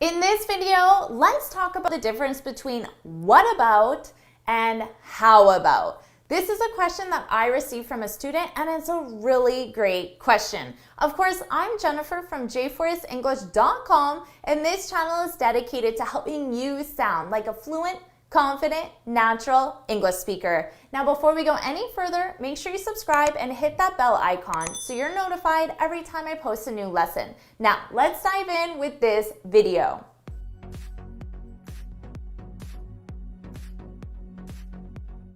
In this video, let's talk about the difference between what about and how about. This is a question that I received from a student, and it's a really great question. Of course, I'm Jennifer from jforrestenglish.com, and this channel is dedicated to helping you sound like a fluent, confident, natural English speaker. Now, before we go any further, make sure you subscribe and hit that bell icon so you're notified every time I post a new lesson. Now, let's dive in with this video.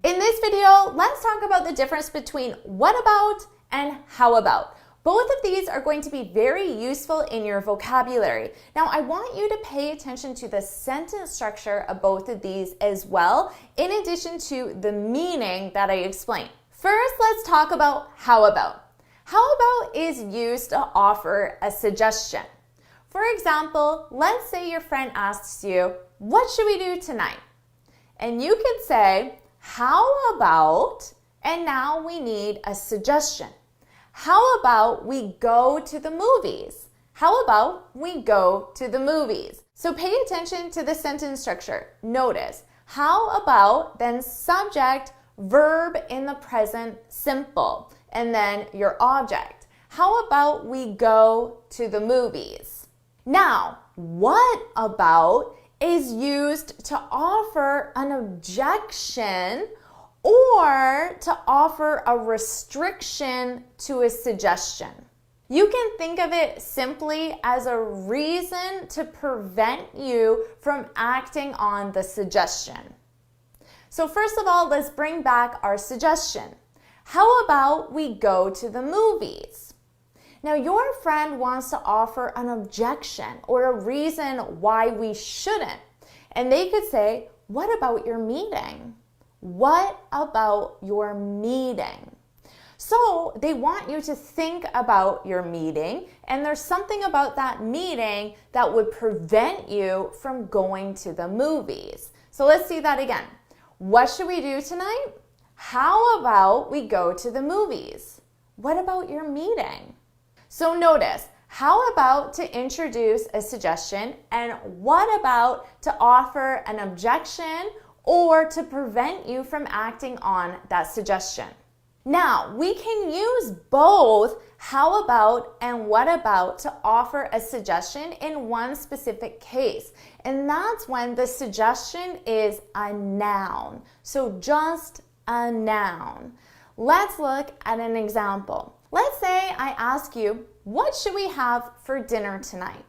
In this video, let's talk about the difference between what about and how about. Both of these are going to be very useful in your vocabulary. Now, I want you to pay attention to the sentence structure of both of these as well, in addition to the meaning that I explained. First, let's talk about how about. How about is used to offer a suggestion. For example, let's say your friend asks you, "What should we do tonight?" And you could say, "How about," and now we need a suggestion. How about we go to the movies? How about we go to the movies? So pay attention to the sentence structure. Notice, how about, then subject, verb in the present simple, and then your object. How about we go to the movies? Now, what about is used to offer an objection or to offer a restriction to a suggestion. You can think of it simply as a reason to prevent you from acting on the suggestion. So first of all, let's bring back our suggestion. How about we go to the movies? Now, your friend wants to offer an objection or a reason why we shouldn't. And they could say, "What about your meeting? What about your meeting?" So they want you to think about your meeting, and there's something about that meeting that would prevent you from going to the movies. So let's see that again. What should we do tonight? How about we go to the movies? What about your meeting? So notice, how about to introduce a suggestion, and what about to offer an objection or to prevent you from acting on that suggestion. Now, we can use both how about and what about to offer a suggestion in one specific case, and that's when the suggestion is a noun. So just a noun. Let's look at an example. Let's say I ask you, "What should we have for dinner tonight?"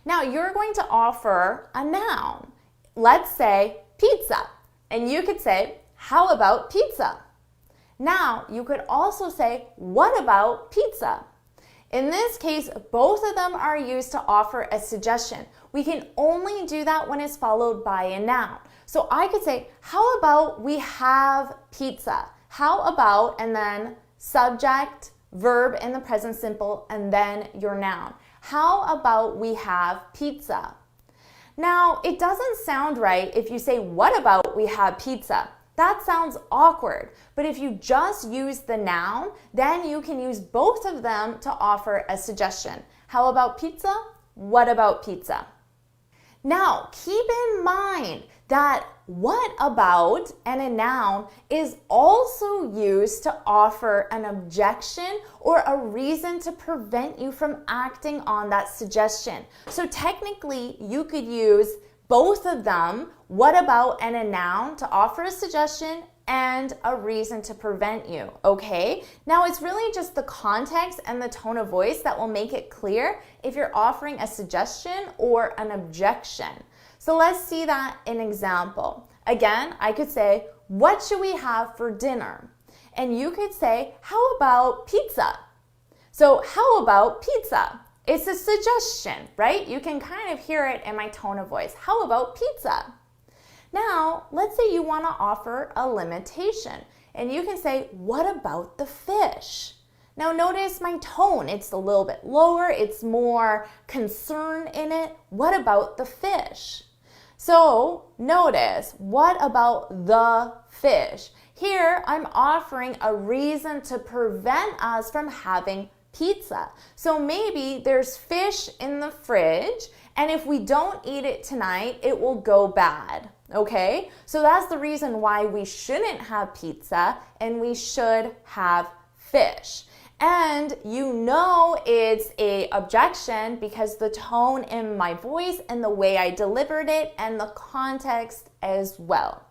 Now, you're going to offer a noun. Let's say pizza. And you could say, "How about pizza?" Now, you could also say, "What about pizza?" In this case, both of them are used to offer a suggestion. We can only do that when it's followed by a noun. So I could say, "How about we have pizza?" How about, and then subject, verb in the present simple, and then your noun. How about we have pizza? Now, it doesn't sound right if you say, "What about we have pizza?" That sounds awkward. But if you just use the noun, then you can use both of them to offer a suggestion. How about pizza? What about pizza? Now, keep in mind that what about and a noun is also used to offer an objection or a reason to prevent you from acting on that suggestion. So technically, you could use both of them, what about and a noun, to offer a suggestion and a reason to prevent you, okay? Now, it's really just the context and the tone of voice that will make it clear if you're offering a suggestion or an objection. So let's see that in example. Again, I could say, "What should we have for dinner?" And you could say, "How about pizza?" So how about pizza? It's a suggestion, right? You can kind of hear it in my tone of voice. How about pizza? Now, let's say you want to offer a limitation, and you can say, "What about the fish?" Now notice my tone, it's a little bit lower, it's more concern in it. What about the fish? So notice, what about the fish? Here, I'm offering a reason to prevent us from having pizza. So maybe there's fish in the fridge And if we don't eat it tonight, it will go bad. Okay? So that's the reason why we shouldn't have pizza and we should have fish. And you know it's an objection because the tone in my voice and the way I delivered it and the context as well.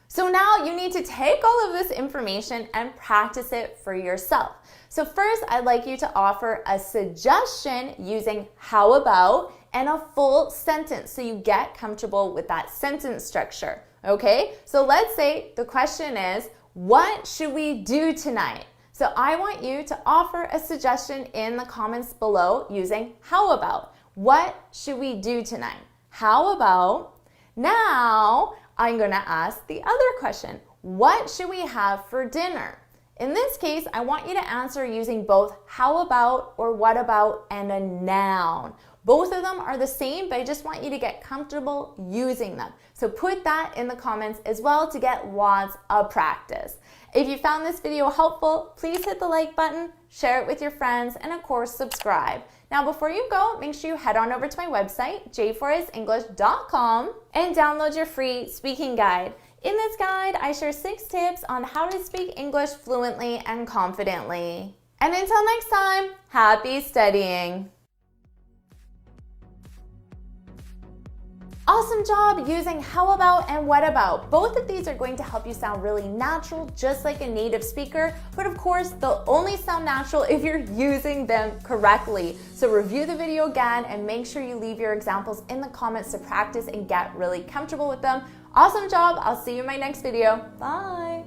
So now you need to take all of this information and practice it for yourself. So first, I'd like you to offer a suggestion using how about and a full sentence so you get comfortable with that sentence structure. Okay? So let's say the question is, what should we do tonight? So I want you to offer a suggestion in the comments below using how about. What should we do tonight? How about? Now I'm going to ask the other question. What should we have for dinner? In this case, I want you to answer using both how about or what about and a noun. Both of them are the same, but I just want you to get comfortable using them. So put that in the comments as well to get lots of practice. If you found this video helpful, please hit the like button, share it with your friends, and of course, subscribe. Now, before you go, make sure you head on over to my website, j4senglish.com, and download your free speaking guide. In this guide, I share 6 tips on how to speak English fluently and confidently. And until next time, happy studying! Awesome job using how about and what about. Both of these are going to help you sound really natural, just like a native speaker, but of course, they'll only sound natural if you're using them correctly. So review the video again and make sure you leave your examples in the comments to practice and get really comfortable with them. Awesome job. I'll see you in my next video. Bye.